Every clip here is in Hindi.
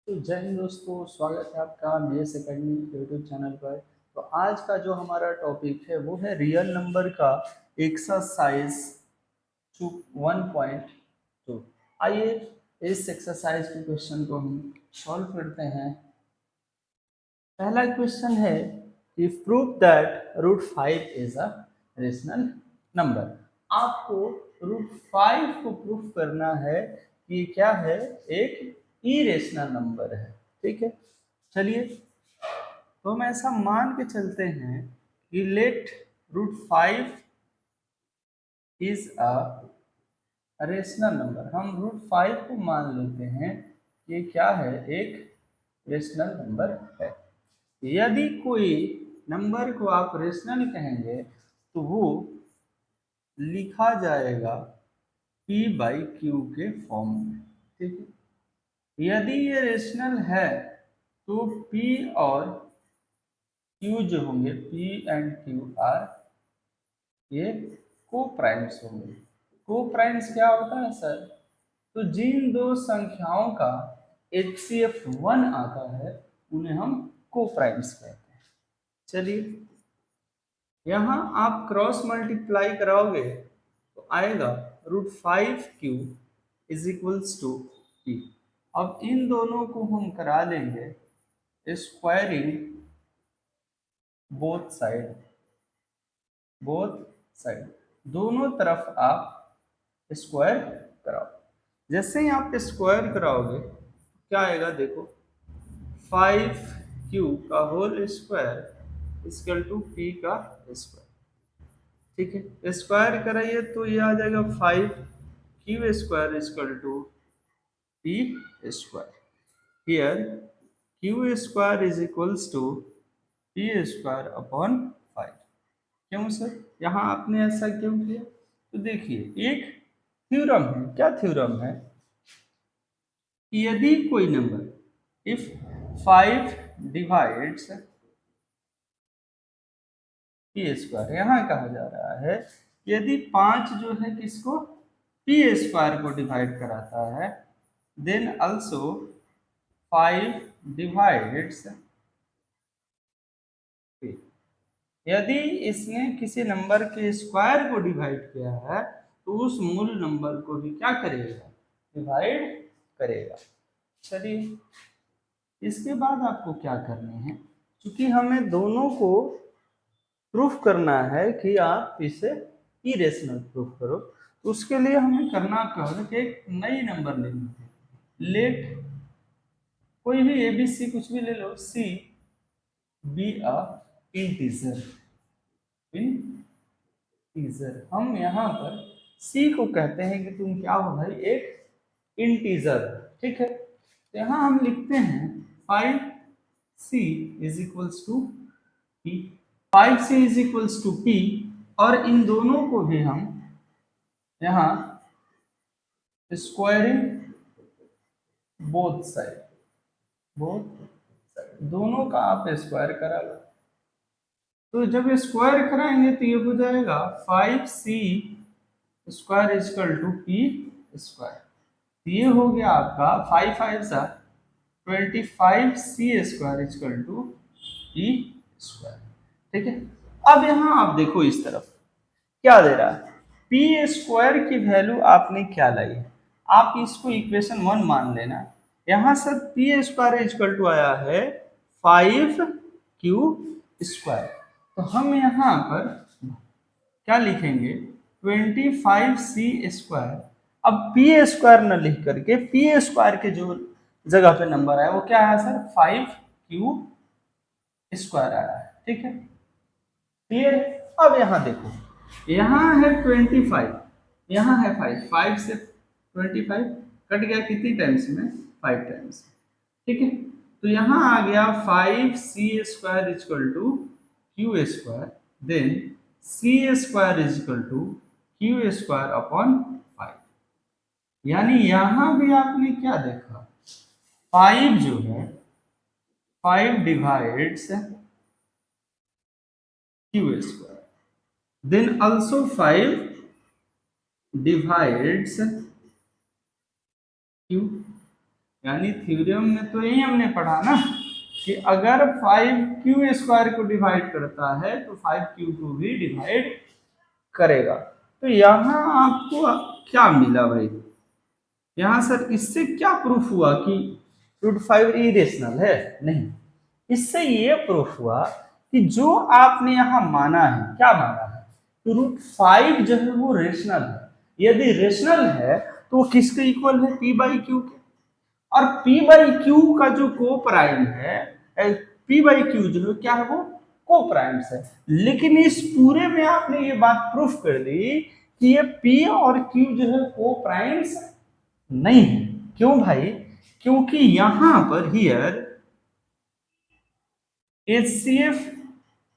तो जय हिंद दोस्तों, स्वागत है आपका BS अकेडमी यूट्यूब चैनल पर। तो आज का जो हमारा टॉपिक है वो है रियल नंबर का एक्सरसाइज 1.2। आइए इस एक्सरसाइज के क्वेश्चन को हम सॉल्व करते हैं। पहला क्वेश्चन है कि prove that root 5 is a rational number. आपको रूट 5 को प्रूफ करना है कि क्या है, एक इरेशनल नंबर है। ठीक है, चलिए तो हम ऐसा मान के चलते हैं कि let root 5 is a rational number. हम रूट 5 को मान लेते हैं कि क्या है, एक रेशनल नंबर है। यदि कोई नंबर को आप रेशनल कहेंगे तो वो लिखा जाएगा P बाई क्यू के फॉर्म में। ठीक है, यदि ये रेशनल है तो P और Q जो होंगे, P एंड Q आर, ये को प्राइम्स होंगे। को प्राइम्स क्या होता है सर? तो जिन दो संख्याओं का HCF 1 आता है उन्हें हम को प्राइम्स कहते हैं। चलिए, यहाँ आप क्रॉस मल्टीप्लाई कराओगे तो आएगा root 5Q is equals to P। अब इन दोनों को हम करा लेंगे squaring both side. Both side, दोनों तरफ आप स्क्वायर कराओ। जैसे ही आप स्क्वायर कराओगे क्या आएगा, देखो 5Q का whole square equal to P का स्क्वायर। ठीक है, स्क्वायर कराइए तो ये आ जाएगा 5Q square equal to P square. Here Q square is equals to P square upon 5। क्यों सर, यहाँ आपने ऐसा क्यों किया? तो देखिए, एक थ्योरम है। क्या थ्योरम है? यदि कोई number, if 5 divides P square, यहाँ कहा जा रहा है यदि 5 जो है किसको, P स्क्वायर को डिवाइड कराता है, देन अल्सो 5 डिवाइड्स P। यदि इसने किसी नंबर के स्क्वायर को डिवाइड किया है तो उस मूल नंबर को भी क्या करेगा, डिवाइड करेगा। चलिए, इसके बाद आपको क्या करना है, क्योंकि हमें दोनों को प्रूफ करना है कि आप इसे इरेशनल प्रूफ करो, तो उसके लिए हमें करना क्या है कि एक नई नंबर लेनी है। लेट कोई भी ABC कुछ भी ले लो, C be a integer. Integer, हम यहाँ पर C को कहते हैं कि तुम क्या हो भाई, एक इंटीजर। ठीक है, तो यहाँ हम लिखते हैं 5C is equals to P। 5C is equals to P, और इन दोनों को भी हम यहाँ squaring both side, both side, दोनों का आप स्क्वायर करा लो। तो जब स्क्वायर कराएंगे तो ये हो जाएगा 5C square is equal to P square. ये हो गया आपका 5 5 सा 25C square is equal to P square. ठीक है, अब यहाँ आप देखो इस तरफ क्या दे रहा है, P स्क्वायर की वैल्यू आपने क्या लाई है, आप इसको इक्वेशन 1 मान लेना। यहाँ sir P square is equal to आया है 5Q स्क्वायर, तो हम यहाँ पर क्या लिखेंगे, 25C स्क्वायर। अब P स्क्वायर न लिख करके P स्क्वायर के जो जगह पे नंबर आया वो क्या आया सर, 5Q स्क्वायर आया है। ठीक है, क्लियर है? अब यहाँ देखो, यहाँ है 25, यहाँ है 5, 5 से 25 कट गया कितनी टाइम्स में, 5 टाइम्स। ठीक है, तो यहाँ आ गया 5C square is equal to Q square, then C square is equal to Q square upon 5। यानी यहाँ भी आपने क्या देखा, 5 जो है 5 divides Q square, then also 5 divides Q, यानी थ्योरम में तो यही हमने पढ़ा ना कि अगर 5q² को डिवाइड करता है तो 5q को भी डिवाइड करेगा। तो यहाँ आपको क्या मिला भाई, यहाँ सर इससे क्या प्रूफ हुआ कि √5 इरेशनल है? नहीं, इससे ये प्रूफ हुआ कि जो आपने यहाँ माना है, क्या माना है, तो √5 जो है वो रेशनल है। यदि रेशनल है तो वो किसके इक्वल है? p/q के। और p/q का जो को प्राइम है, p/q जो है क्या है, वो को प्राइम्स है। लेकिन इस पूरे में आपने ये बात प्रूफ कर दी कि ये p और q जो है को प्राइम्स नहीं है। क्यों भाई? क्योंकि यहां पर हियर HCF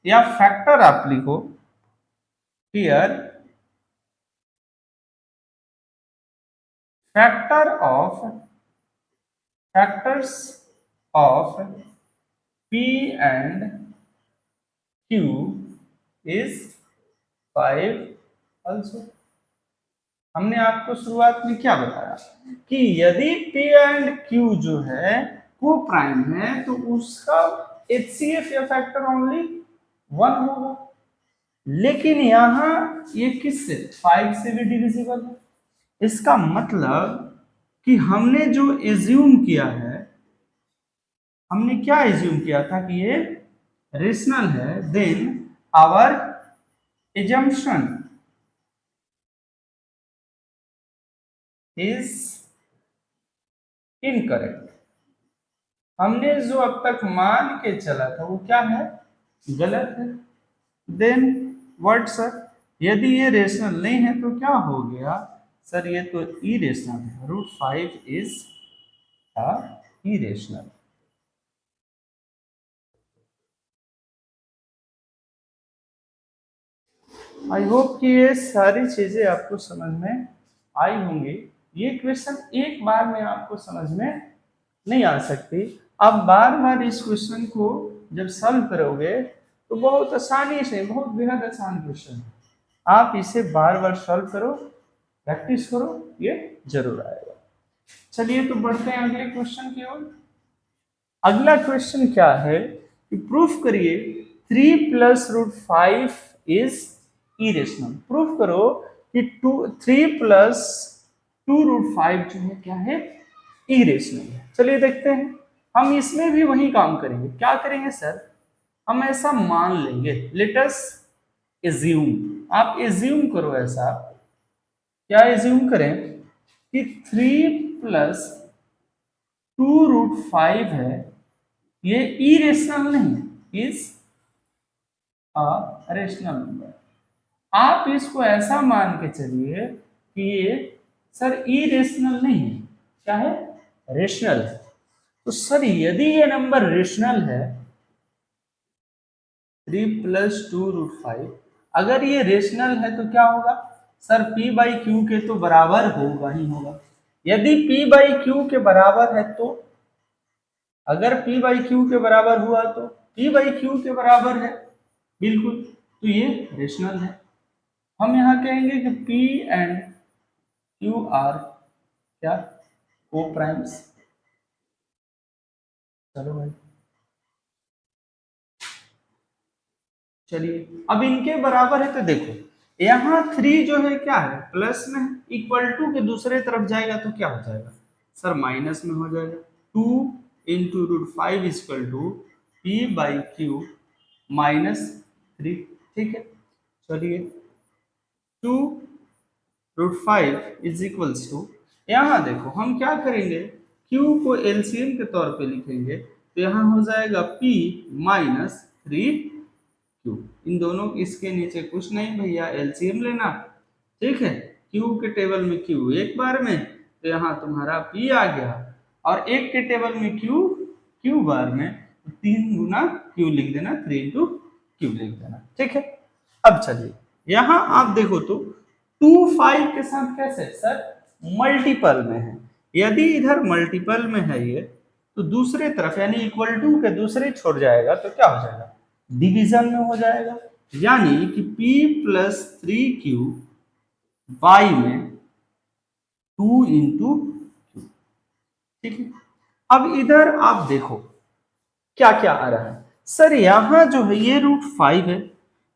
या फैक्टर आप लिखो, here factors of P and Q is 5 also। हमने आपको शुरुआत में क्या बताया कि यदि P एंड Q जो है वो प्राइम है तो उसका HCF या फैक्टर ओनली 1 होगा। लेकिन यहां ये किससे? 5 से भी डिविजिबल है। इसका मतलब कि हमने जो एज्यूम किया है, हमने क्या एज्यूम किया था कि ये रेशनल है, then our assumption is incorrect. हमने जो अब तक मान के चला था वो क्या है? गलत है। Then what sir? यदि ये रेशनल नहीं है तो क्या हो गया सर? ये तो इरेशनल है। √5 इज इरेशनल। आई होप कि ये सारी चीजें आपको समझ में आई होंगी। ये क्वेश्चन एक बार में आपको समझ में नहीं आ सकती। आप बार बार इस क्वेश्चन को जब सॉल्व करोगे तो बहुत आसानी से, बहुत बेहद आसान क्वेश्चन है, आप इसे बार बार सॉल्व करो, प्रैक्टिस करो, ये जरूर आएगा। चलिए तो बढ़ते हैं अगले क्वेश्चन की ओर। अगला क्वेश्चन क्या है कि प्रूफ करिए 3 + √5 इज इरेशनल। प्रूफ करो कि 3 + 2√5 जो है क्या है? इरेशनल है। चलिए देखते हैं। हम इसमें भी वही काम करेंगे। क्या करेंगे सर? हम ऐसा मान लेंगे, लेट अस एज्यूम। आप एज्यूम करो ऐसा, क्या एज्यूम करें कि 3 + 2√5 है, ये इरेशनल नहीं, इज अ रेशनल नंबर। आप इसको ऐसा मान के चलिए कि ये सर इरेशनल नहीं है, क्या है? रेशनल है। तो सर यदि ये नंबर रेशनल है, 3 + 2√5, अगर ये रेशनल है तो क्या होगा सर? p/q के तो बराबर होगा ही होगा। यदि p/q के बराबर है तो, अगर p/q के बराबर हुआ तो p/q के बराबर है बिल्कुल, तो ये रेशनल है। हम यहाँ कहेंगे कि p एंड q आर क्या? को प्राइम्स। चलो भाई, चलिए अब इनके बराबर है तो देखो, यहाँ 3 जो है क्या है? प्लस में है, इक्वल टू के दूसरे तरफ जाएगा तो क्या हो जाएगा सर? माइनस में हो जाएगा। 2 × √5 = p/q -3। ठीक है, चलिए 2 √5 = यहाँ देखो हम क्या करेंगे, q को एलसीएम के तौर पे लिखेंगे तो यहाँ हो जाएगा p - 3q। इन दोनों इसके नीचे कुछ नहीं भैया, एलसीएम लेना। ठीक है, q के टेबल में q एक बार में, तो यहाँ तुम्हारा p आ गया, और एक के टेबल में q बार में, तो 3 गुना q लिख देना, 3 × q लिख देना। ठीक है, अब चलिए यहाँ आप देखो तो 2 5 के साथ कैसे सर? मल्टीपल में है। यदि इधर मल्टीपल में है ये, तो दूसरे तरफ यानी इक्वल टू के दूसरे छोड़ जाएगा तो क्या हो जाएगा? डिवीजन में हो जाएगा। यानी कि p + 3q y में 2 × q। ठीक है, अब इधर आप देखो क्या क्या आ रहा है। सर यहां जो है ये √5 है,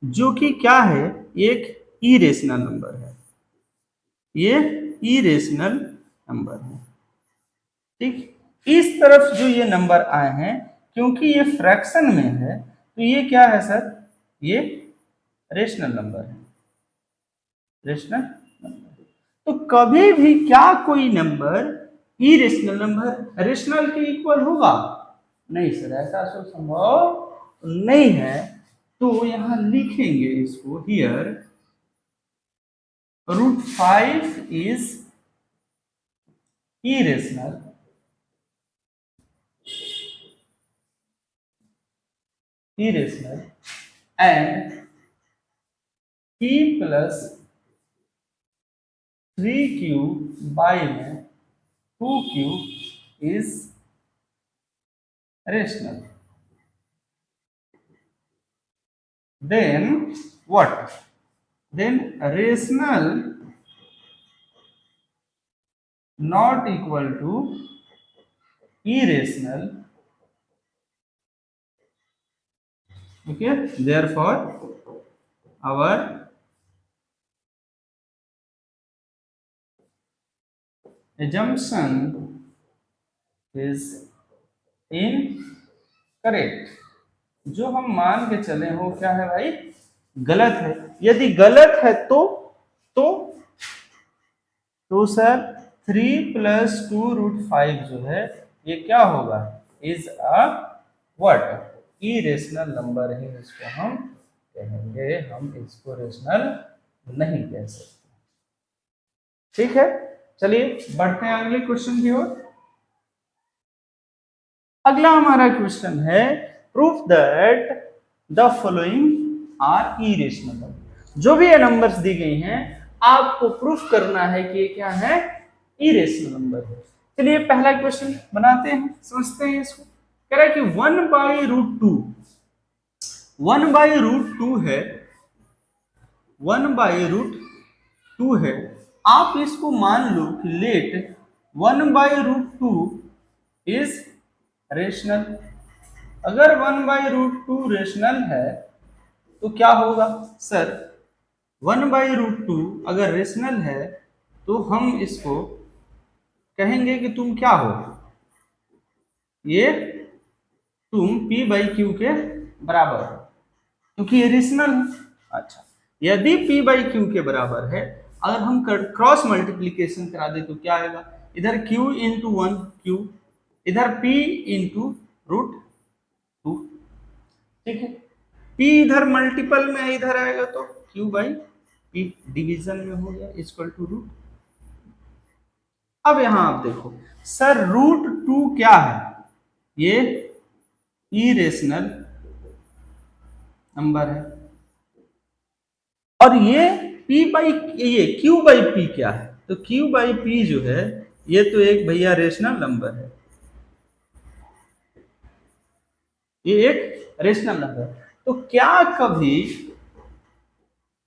जो कि क्या है, एक इरेशनल नंबर है, ये इरेशनल नंबर है। ठीक, इस तरफ जो ये नंबर आए हैं, क्योंकि ये फ्रैक्शन में है, तो ये क्या है सर, ये रेशनल नंबर है, रेशनल नंबर। तो कभी भी क्या कोई नंबर इरेशनल नंबर रेशनल के इक्वल होगा? नहीं सर, ऐसा तो संभव नहीं है। तो यहां लिखेंगे इसको, here √5 is irrational and p plus 3q by में 2q is rational. Then what? Then rational not equal to irrational. Okay, therefore our assumption is incorrect. जो हम मान के चले हो क्या है भाई, गलत है। यदि गलत है तो सर 3 + 2√5 जो है ये क्या होगा, is a what, irrational number है, इसको हम कहेंगे, हम इसको रेशनल नहीं कह सकते। ठीक है, चलिए बढ़ते हैं अगले क्वेश्चन की ओर। अगला हमारा क्वेश्चन है, proof that the following are irrational. जो भी ये नंबर्स दी गई हैं, आपको प्रूफ करना है कि ये क्या है, इरेशनल नंबर है। चलिए पहला क्वेश्चन बनाते हैं, समझते हैं इसको। कह रहा है कि 1/√2, 1/√2 है, 1/√2 है। आप इसको मान लो कि लेट 1/√2 इज रेशनल। अगर 1/√2 रेशनल है तो क्या होगा सर, 1/√2 अगर रेशनल है तो हम इसको कहेंगे कि तुम क्या हो, ये तुम p/q के बराबर हो, क्योंकि ये रेशनल है। अच्छा, यदि p/q के बराबर है, अगर हम क्रॉस मल्टीप्लीकेशन करा दे तो क्या आएगा, इधर q इंटू 1 q, इधर p इंटू √2। ठीक है, p इधर मल्टीपल में इधर आएगा तो q/p डिवीजन में हो गया, इक्वल टू √। अब यहां आप देखो सर, √2 क्या है, ये इरेशनल नंबर है, और ये ये q/p क्या है, तो q/p जो है ये तो एक भैया रेशनल नंबर है, ये एक रेशनल नंबर। तो क्या कभी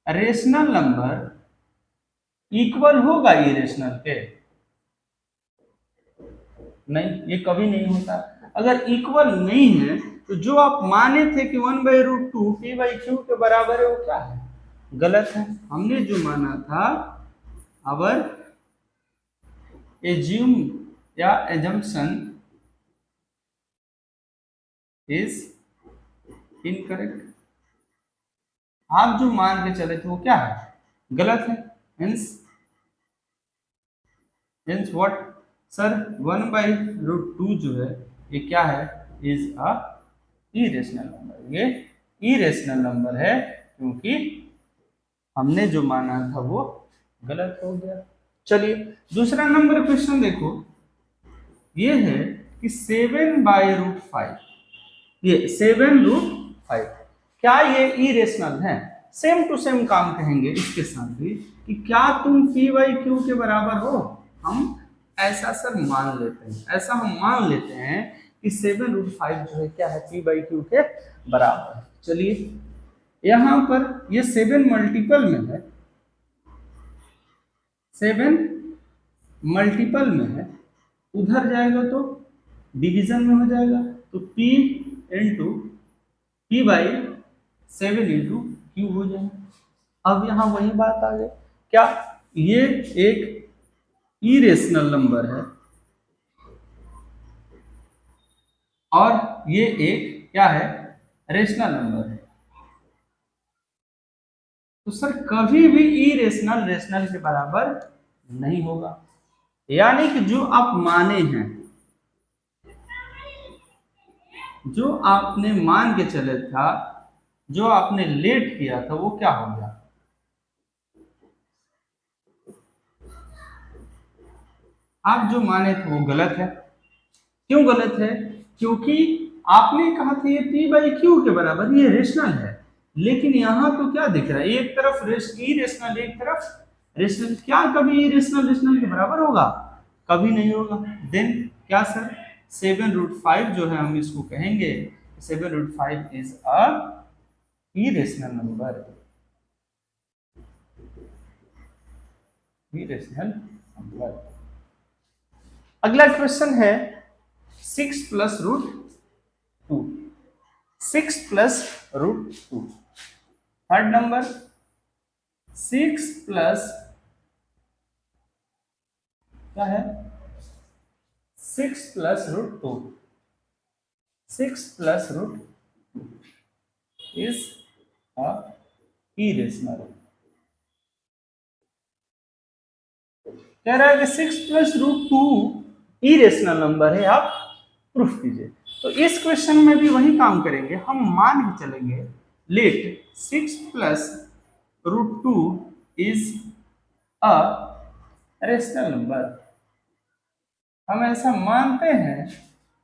रेशनल नंबर इक्वल होगा इरेशनल के? नहीं, ये कभी नहीं होता। अगर इक्वल नहीं है तो जो आप माने थे कि 1/√2 p/q के बराबर है, वो क्या है, गलत है। हमने जो माना था, अवर एज्यूम या एजम्पशन इज इनकरेक्ट। आप जो मान के चले थे वो क्या है, गलत है। हेंस व्हाट सर, 1/√2 जो है ये क्या है, इज अ इरेशनल नंबर। ये इरेशनल नंबर है क्योंकि हमने जो माना था वो गलत हो गया। चलिए दूसरा नंबर क्वेश्चन देखो, ये है कि 7/√5, ये 7√5 क्या ये इरेशनल है? सेम टू सेम काम कहेंगे इसके साथ भी कि क्या तुम p/q के बराबर हो। हम ऐसा सर मान लेते हैं, ऐसा हम मान लेते हैं कि 7√5 जो है क्या है, p/q के बराबर है। चलिए यहां पर ये 7 मल्टीपल में है, 7 मल्टीपल में है, उधर जाएगा तो डिवीजन में हो जाएगा, तो p into p by 7 into Q हो जाएगा। अब यहाँ वही बात आ गई, क्या ये एक इरेशनल नंबर है और ये एक क्या है, रेशनल नंबर है। तो सर कभी भी इरेशनल रेशनल के बराबर नहीं होगा, यानी कि जो आप माने हैं, जो आपने मान के चले था, जो आपने लेट किया था, वो क्या हो गया, आप जो माने थे वो गलत है। क्यों गलत है, क्योंकि आपने कहा था ये p बाई क्यू के बराबर, ये रेशनल है, लेकिन यहाँ तो क्या दिख रहा है, एक तरफ इरेशनल एक तरफ रेशनल, क्या कभी इरेशनल रेशनल के बराबर होगा, कभी नहीं होगा। देन क्या सर, 7√5 जो है हम इसको कहेंगे 7√5 is a irrational number, irrational number. अगला क्वेश्चन है 6 plus root 2, 6 plus root 2। Third number 6 plus क्या है, 6 plus root 2, 6 plus root is a irrational. कह रहा है कि 6 प्लस रूट 2 इरेशनल नंबर है, आप प्रूफ कीजिए। तो इस क्वेश्चन में भी वही काम करेंगे, हम मान के चलेंगे let 6 plus root 2 is a rational number. हम ऐसा मानते हैं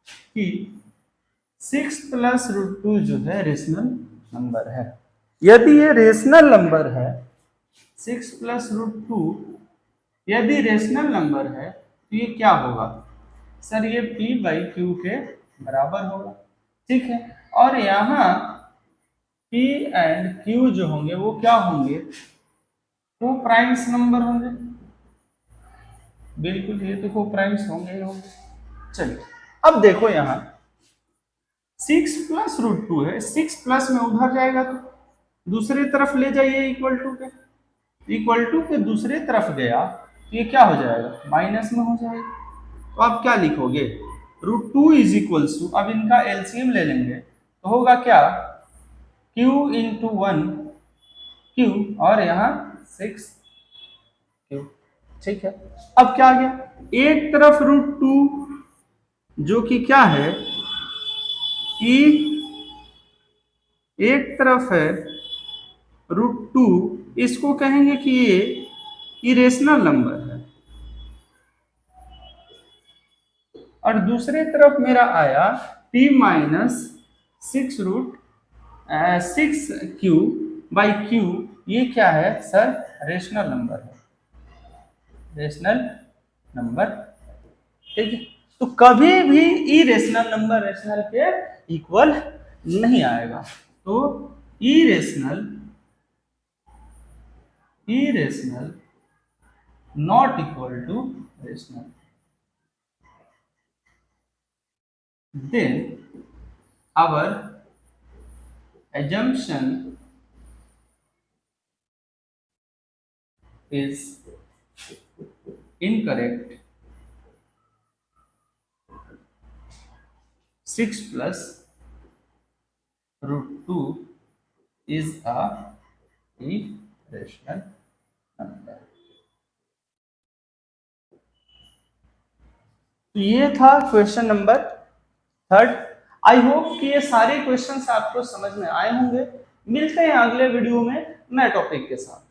कि 6 प्लस रूट 2 जो है रेशनल नंबर है। यदि ये रेशनल नंबर है, 6 प्लस रूट 2 यदि रेशनल नंबर है, तो ये क्या होगा सर, ये p बाई क्यू के बराबर होगा, ठीक है। और यहाँ p एंड q जो होंगे वो क्या होंगे, वो प्राइम्स नंबर होंगे, बिल्कुल ये तो को प्राइम्स होंगे ही होंगे। चलिए अब देखो यहाँ 6 प्लस रूट 2 है, 6 प्लस में उधर जाएगा तो दूसरी तरफ ले जाइए, इक्वल टू के, इक्वल टू के दूसरी तरफ गया तो ये क्या हो जाएगा, माइनस में हो जाएगा। तो आप क्या लिखोगे, रूट 2 इज इक्वल्स टू, अब इनका एलसीएम ले लेंगे तो होगा क्या, q इंटू 1 q और यहाँ 6 q, ठीक है। अब क्या आ गया, एक तरफ रूट 2 जो कि क्या है, कि एक तरफ है रूट 2, इसको कहेंगे कि ये इरेशनल नंबर है, और दूसरे तरफ मेरा आया p माइनस 6 बाई क्यू, ये क्या है सर, रेशनल नंबर है, रेशनल नंबर, ठीक है। तो कभी भी इरेशनल नंबर रेशनल के इक्वल नहीं आएगा, तो irrational not equal to rational. Then our assumption is incorrect. 6 plus root 2 is a irrational number. तो ये था क्वेश्चन नंबर 3। आई होप कि ये सारे क्वेश्चंस आपको समझ में आए होंगे। मिलते हैं अगले वीडियो में नए टॉपिक के साथ।